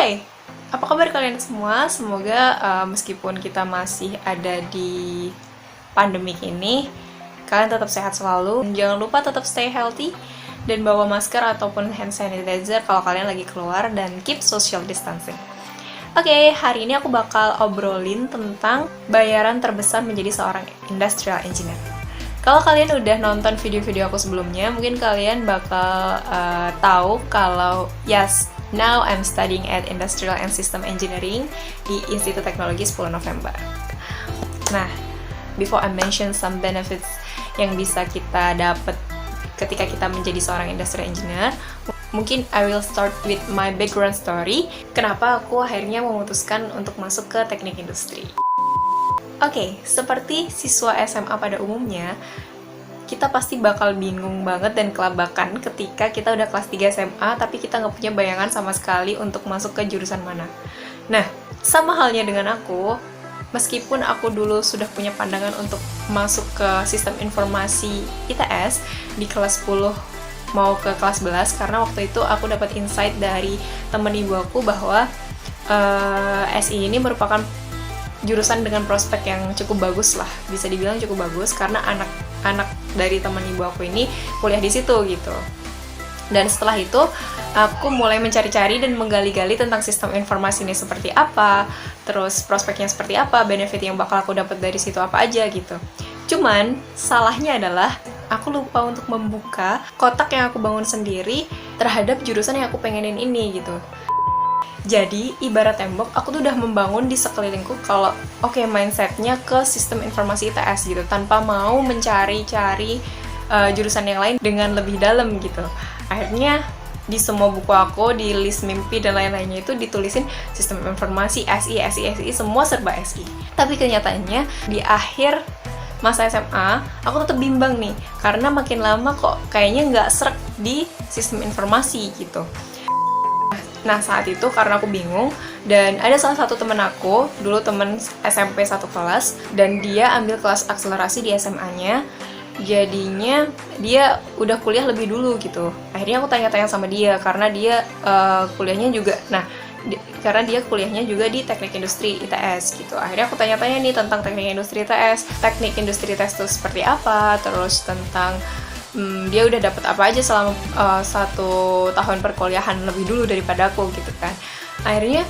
Hai, apa kabar kalian semua? Semoga meskipun kita masih ada di pandemik ini, kalian tetap sehat selalu. Jangan lupa tetap stay healthy dan bawa masker ataupun hand sanitizer kalau kalian lagi keluar, dan keep social distancing. Oke, hari ini aku bakal obrolin tentang bayaran terbesar menjadi seorang industrial engineer. Kalau kalian udah nonton video-video aku sebelumnya, mungkin kalian bakal tahu kalau yes, now I'm studying at Industrial and System Engineering di Institut Teknologi 10 November. Nah, before I mention some benefits yang bisa kita dapat ketika kita menjadi seorang industrial engineer, mungkin I will start with my background story. Kenapa aku akhirnya memutuskan untuk masuk ke teknik industri. Oke, seperti siswa SMA pada umumnya, kita pasti bakal bingung banget dan kelabakan ketika kita udah kelas 3 SMA, tapi kita nggak punya bayangan sama sekali untuk masuk ke jurusan mana. Nah, sama halnya dengan aku, meskipun aku dulu sudah punya pandangan untuk masuk ke sistem informasi ITS di kelas 10 mau ke kelas 11, karena waktu itu aku dapat insight dari temen ibu aku bahwa SI ini merupakan jurusan dengan prospek yang cukup bagus lah, bisa dibilang cukup bagus, karena anak dari teman ibu aku ini kuliah di situ gitu. Dan setelah itu aku mulai mencari-cari dan menggali-gali tentang sistem informasi ini seperti apa, terus prospeknya seperti apa, benefit yang bakal aku dapat dari situ apa aja gitu. Cuman salahnya adalah aku lupa untuk membuka kotak yang aku bangun sendiri terhadap jurusan yang aku pengenin ini gitu. Jadi, ibarat tembok, aku tuh udah membangun di sekelilingku kalau mindsetnya ke sistem informasi ITS gitu, tanpa mau mencari-cari jurusan yang lain dengan lebih dalam gitu. Akhirnya, di semua buku aku, di list mimpi dan lain-lainnya itu ditulisin sistem informasi, SI, semua serba SI. Tapi kenyataannya, di akhir masa SMA, aku tetap bimbang nih, karena makin lama kok kayaknya nggak srek di sistem informasi gitu. Nah, saat itu karena aku bingung, dan ada salah satu temen aku, dulu temen SMP satu kelas, dan dia ambil kelas akselerasi di SMA-nya, jadinya dia udah kuliah lebih dulu gitu. Akhirnya aku tanya-tanya sama dia, karena dia kuliahnya juga, karena dia kuliahnya juga di teknik industri ITS gitu. Akhirnya aku tanya-tanya nih tentang teknik industri ITS itu seperti apa, terus tentang dia udah dapat apa aja selama 1 tahun perkuliahan lebih dulu daripada aku gitu kan. Akhirnya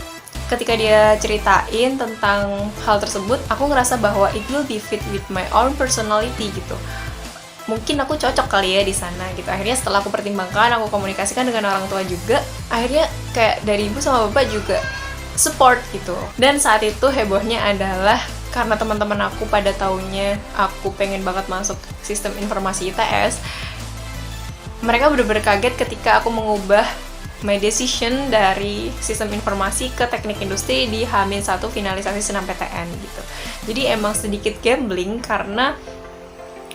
ketika dia ceritain tentang hal tersebut, aku ngerasa bahwa it will be fit with my own personality gitu. Mungkin aku cocok kali ya di sana gitu. Akhirnya setelah aku pertimbangkan, aku komunikasikan dengan orang tua juga. Akhirnya kayak dari ibu sama bapak juga support gitu. Dan saat itu hebohnya adalah karena teman-teman aku pada taunya aku pengen banget masuk sistem informasi ITS, mereka bener-bener kaget ketika aku mengubah my decision dari sistem informasi ke teknik industri di H-1 finalisasi SNMPTN gitu. Jadi emang sedikit gambling, karena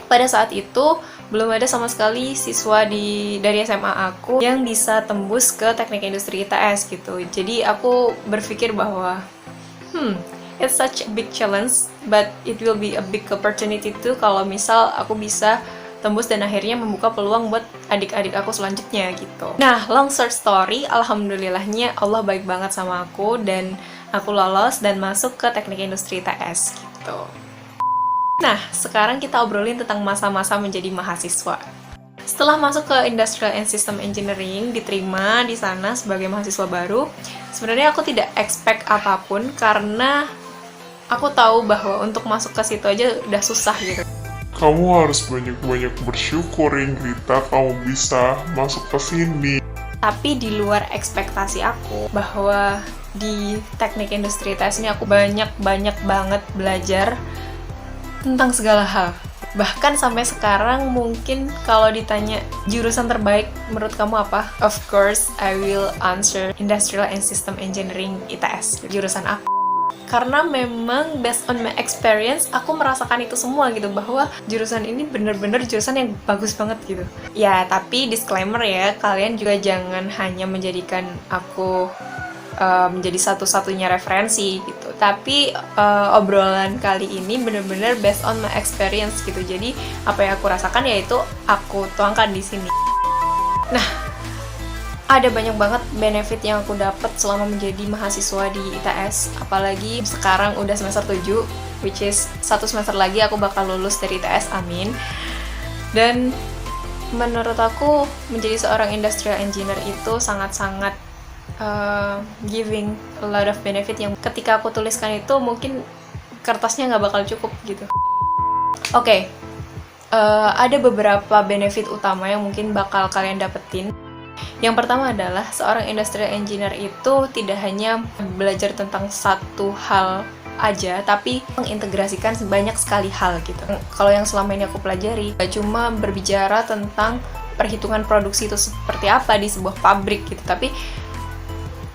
pada saat itu belum ada sama sekali siswa dari SMA aku yang bisa tembus ke teknik industri ITS gitu. Jadi aku berpikir bahwa it's such a big challenge, but it will be a big opportunity too kalau misal aku bisa tembus dan akhirnya membuka peluang buat adik-adik aku selanjutnya gitu. Nah, long short story, alhamdulillahnya Allah baik banget sama aku dan aku lolos dan masuk ke teknik industri ITS gitu. Nah, sekarang kita obrolin tentang masa-masa menjadi mahasiswa. Setelah masuk ke Industrial and System Engineering, diterima di sana sebagai mahasiswa baru, sebenarnya aku tidak expect apapun karena aku tahu bahwa untuk masuk ke situ aja udah susah gitu. Kamu harus banyak-banyak bersyukur, Ingrita, kamu bisa masuk ke sini. Tapi di luar ekspektasi aku, bahwa di teknik industri ITS ini aku banyak banget belajar tentang segala hal. Bahkan sampai sekarang mungkin kalau ditanya jurusan terbaik menurut kamu apa? Of course, I will answer Industrial and System Engineering ITS, jurusan aku. Karena memang based on my experience, aku merasakan itu semua gitu, bahwa jurusan ini bener-bener jurusan yang bagus banget gitu. Ya, tapi disclaimer ya, kalian juga jangan hanya menjadikan aku menjadi satu-satunya referensi gitu. Tapi obrolan kali ini bener-bener based on my experience gitu. Jadi apa yang aku rasakan yaitu aku tuangkan di sini. Nah, Ada banyak banget benefit yang aku dapat selama menjadi mahasiswa di ITS, apalagi sekarang udah semester 7, which is 1 semester lagi aku bakal lulus dari ITS, amin. Dan menurut aku menjadi seorang industrial engineer itu sangat-sangat giving a lot of benefit yang ketika aku tuliskan itu mungkin kertasnya nggak bakal cukup gitu. Oke, ada beberapa benefit utama yang mungkin bakal kalian dapetin. Yang pertama adalah seorang industrial engineer itu tidak hanya belajar tentang satu hal aja, tapi mengintegrasikan banyak sekali hal gitu. Kalau yang selama ini aku pelajari, gak cuma berbicara tentang perhitungan produksi itu seperti apa di sebuah pabrik gitu, tapi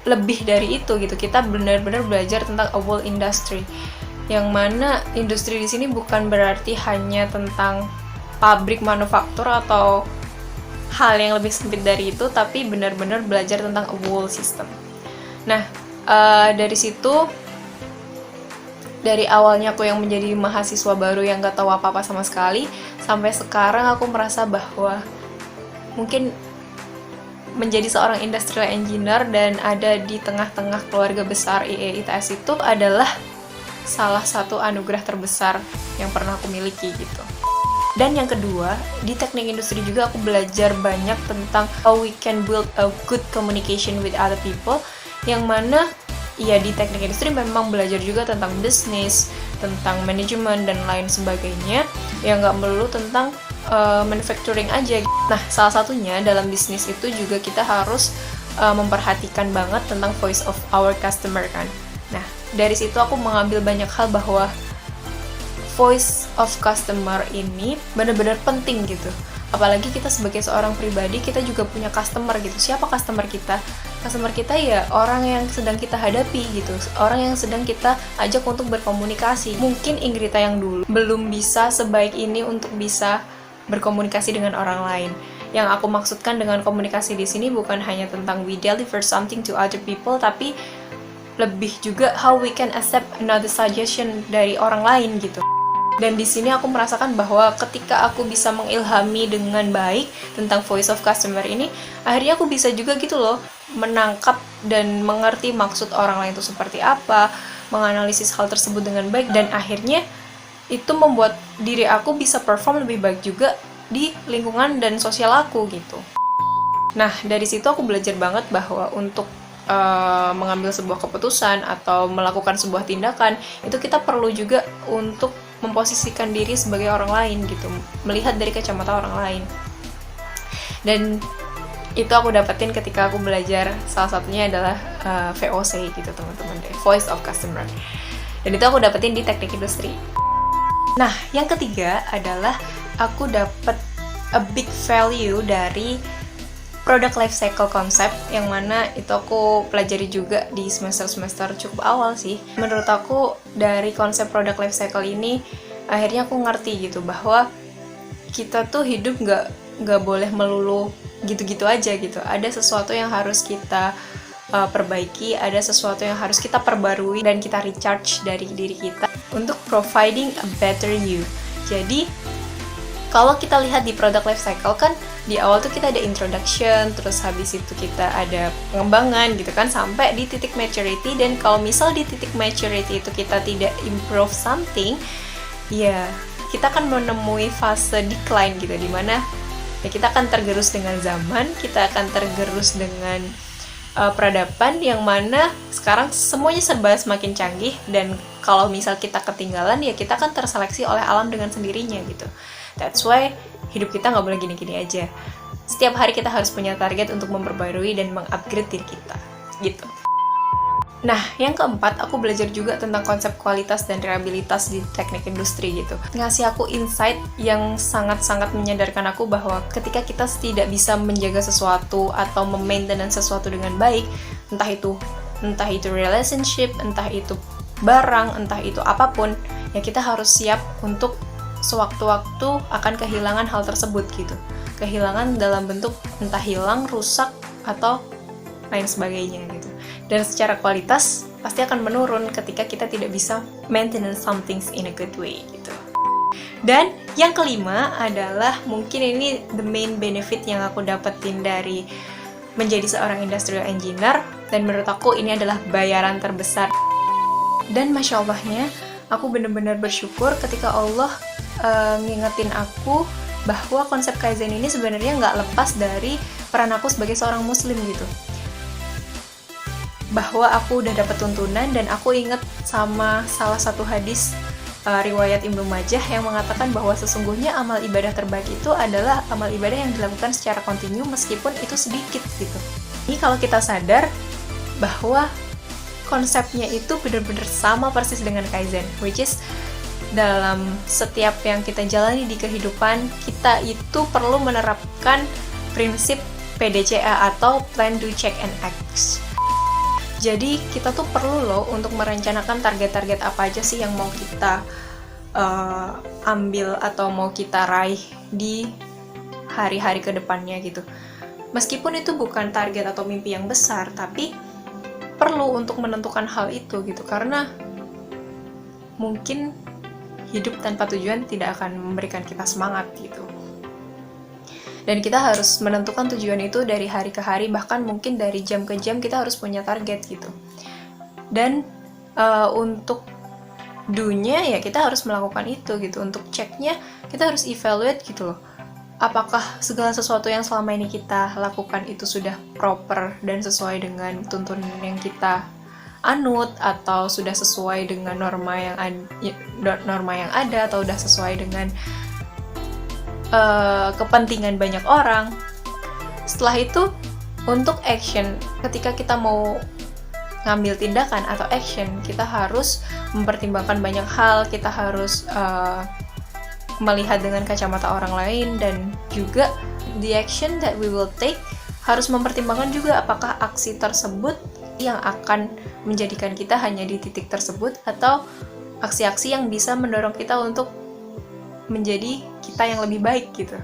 lebih dari itu gitu. Kita benar-benar belajar tentang a whole industry, yang mana industri di sini bukan berarti hanya tentang pabrik manufaktur atau hal yang lebih sempit dari itu, tapi benar-benar belajar tentang a whole system. Nah, dari situ, dari awalnya aku yang menjadi mahasiswa baru yang gak tahu apa-apa sama sekali, sampai sekarang aku merasa bahwa mungkin menjadi seorang industrial engineer dan ada di tengah-tengah keluarga besar ITS itu adalah salah satu anugerah terbesar yang pernah aku miliki gitu. Dan yang kedua, di teknik industri juga aku belajar banyak tentang how we can build a good communication with other people, yang mana ya di teknik industri memang belajar juga tentang bisnis, tentang manajemen dan lain sebagainya, yang nggak melulu tentang manufacturing aja. Nah, salah satunya dalam bisnis itu juga kita harus memperhatikan banget tentang voice of our customer kan. Nah, dari situ aku mengambil banyak hal bahwa voice of customer ini benar-benar penting gitu. Apalagi kita sebagai seorang pribadi, kita juga punya customer gitu. Siapa customer kita? Customer kita ya orang yang sedang kita hadapi gitu. Orang yang sedang kita ajak untuk berkomunikasi. Mungkin Ingrita yang dulu belum bisa sebaik ini untuk bisa berkomunikasi dengan orang lain. Yang aku maksudkan dengan komunikasi di sini bukan hanya tentang we deliver something to other people, tapi lebih juga how we can accept another suggestion dari orang lain gitu. Dan di sini aku merasakan bahwa ketika aku bisa mengilhami dengan baik tentang voice of customer ini, akhirnya aku bisa juga gitu loh menangkap dan mengerti maksud orang lain itu seperti apa, menganalisis hal tersebut dengan baik, dan akhirnya itu membuat diri aku bisa perform lebih baik juga di lingkungan dan sosial aku gitu. Nah, dari situ aku belajar banget bahwa untuk mengambil sebuah keputusan atau melakukan sebuah tindakan, itu kita perlu juga untuk memposisikan diri sebagai orang lain gitu, melihat dari kacamata orang lain. Dan itu aku dapetin ketika aku belajar, salah satunya adalah VOC gitu teman-teman, Voice of Customer. Dan itu aku dapetin di teknik industri. Nah, yang ketiga adalah aku dapet a big value dari product life cycle concept, yang mana itu aku pelajari juga di semester-semester cukup awal sih. Menurut aku dari konsep product life cycle ini akhirnya aku ngerti gitu bahwa kita tuh hidup nggak boleh melulu gitu-gitu aja gitu. Ada sesuatu yang harus kita perbaiki, ada sesuatu yang harus kita perbarui dan kita recharge dari diri kita untuk providing a better you. Jadi kalau kita lihat di product life cycle kan di awal tuh kita ada introduction, terus habis itu kita ada pengembangan gitu kan, sampai di titik maturity. Dan kalau misal di titik maturity itu kita tidak improve something, ya kita akan menemui fase decline gitu, dimana ya kita akan tergerus dengan zaman, kita akan tergerus dengan peradaban yang mana sekarang semuanya serba semakin canggih, dan kalau misal kita ketinggalan ya kita akan terseleksi oleh alam dengan sendirinya gitu. That's why hidup kita nggak boleh gini-gini aja. Setiap hari kita harus punya target untuk memperbarui dan mengupgrade diri kita gitu. Nah, yang keempat, aku belajar juga tentang konsep kualitas dan reliabilitas di teknik industri gitu. Ngasih aku insight yang sangat-sangat menyadarkan aku bahwa ketika kita tidak bisa menjaga sesuatu atau memaintenance sesuatu dengan baik, entah itu relationship, entah itu barang, entah itu apapun, ya kita harus siap untuk sewaktu-waktu akan kehilangan hal tersebut gitu. Kehilangan dalam bentuk entah hilang, rusak, atau lain sebagainya gitu. Dan secara kualitas pasti akan menurun ketika kita tidak bisa maintenance some things in a good way gitu. Dan yang kelima adalah mungkin ini the main benefit yang aku dapetin dari menjadi seorang industrial engineer, dan menurut aku ini adalah bayaran terbesar. Dan Masya Allahnya, aku benar-benar bersyukur ketika Allah ngingetin aku bahwa konsep Kaizen ini sebenarnya nggak lepas dari peran aku sebagai seorang muslim gitu. Bahwa aku udah dapat tuntunan, dan aku inget sama salah satu hadis riwayat Ibnu Majah yang mengatakan bahwa sesungguhnya amal ibadah terbaik itu adalah amal ibadah yang dilakukan secara kontinu meskipun itu sedikit gitu. Ini kalau kita sadar bahwa konsepnya itu benar-benar sama persis dengan Kaizen, which is dalam setiap yang kita jalani di kehidupan, kita itu perlu menerapkan prinsip PDCA atau Plan, Do, Check, and Act. Jadi kita tuh perlu loh untuk merencanakan target-target apa aja sih yang mau kita ambil atau mau kita raih di hari-hari kedepannya gitu. Meskipun itu bukan target atau mimpi yang besar, tapi perlu untuk menentukan hal itu gitu, karena mungkin hidup tanpa tujuan tidak akan memberikan kita semangat gitu. Dan kita harus menentukan tujuan itu dari hari ke hari, bahkan mungkin dari jam ke jam kita harus punya target gitu. Dan untuk do-nya ya kita harus melakukan itu gitu. Untuk check-nya kita harus evaluate gitu loh. Apakah segala sesuatu yang selama ini kita lakukan itu sudah proper dan sesuai dengan tuntunan yang kita anut, atau sudah sesuai dengan norma yang ada, atau sudah sesuai dengan kepentingan banyak orang. Setelah itu, untuk action, ketika kita mau ngambil tindakan atau action, kita harus mempertimbangkan banyak hal, kita harus melihat dengan kacamata orang lain, dan juga the action that we will take harus mempertimbangkan juga apakah aksi tersebut yang akan menjadikan kita hanya di titik tersebut, atau aksi-aksi yang bisa mendorong kita untuk menjadi kita yang lebih baik gitu.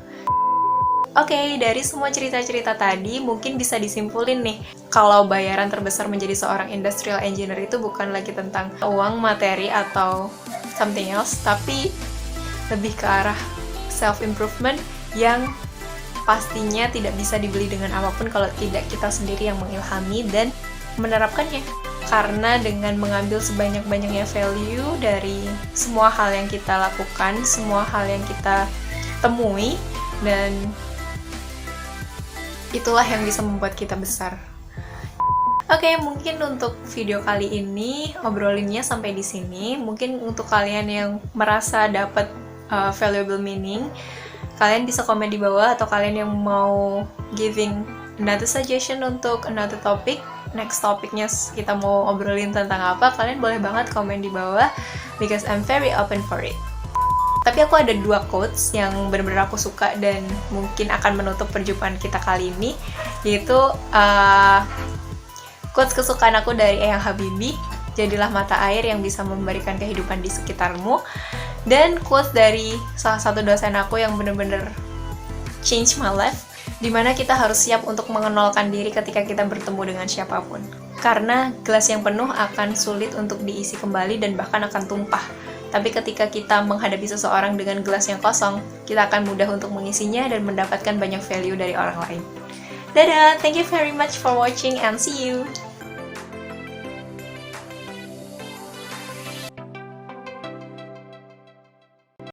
Oke, dari semua cerita-cerita tadi mungkin bisa disimpulin nih, kalau bayaran terbesar menjadi seorang industrial engineer itu bukan lagi tentang uang, materi, atau something else, tapi lebih ke arah self-improvement yang pastinya tidak bisa dibeli dengan apapun kalau tidak kita sendiri yang mengilhami dan menerapkannya. Karena dengan mengambil sebanyak-banyaknya value dari semua hal yang kita lakukan, semua hal yang kita temui, dan itulah yang bisa membuat kita besar. Oke, mungkin untuk video kali ini obrolinnya sampai di sini. Mungkin untuk kalian yang merasa dapat valuable meaning, kalian bisa komen di bawah, atau kalian yang mau giving another suggestion untuk another topic, next topiknya kita mau obrolin tentang apa, kalian boleh banget komen di bawah, because I'm very open for it. Tapi aku ada 2 quotes yang benar-benar aku suka dan mungkin akan menutup perjumpaan kita kali ini, yaitu quotes kesukaan aku dari Eyang Habibie, jadilah mata air yang bisa memberikan kehidupan di sekitarmu, dan quotes dari salah satu dosen aku yang benar-benar change my life, dimana kita harus siap untuk mengenalkan diri ketika kita bertemu dengan siapapun. Karena gelas yang penuh akan sulit untuk diisi kembali dan bahkan akan tumpah. Tapi ketika kita menghadapi seseorang dengan gelas yang kosong, kita akan mudah untuk mengisinya dan mendapatkan banyak value dari orang lain. Dadah, thank you very much for watching and see you!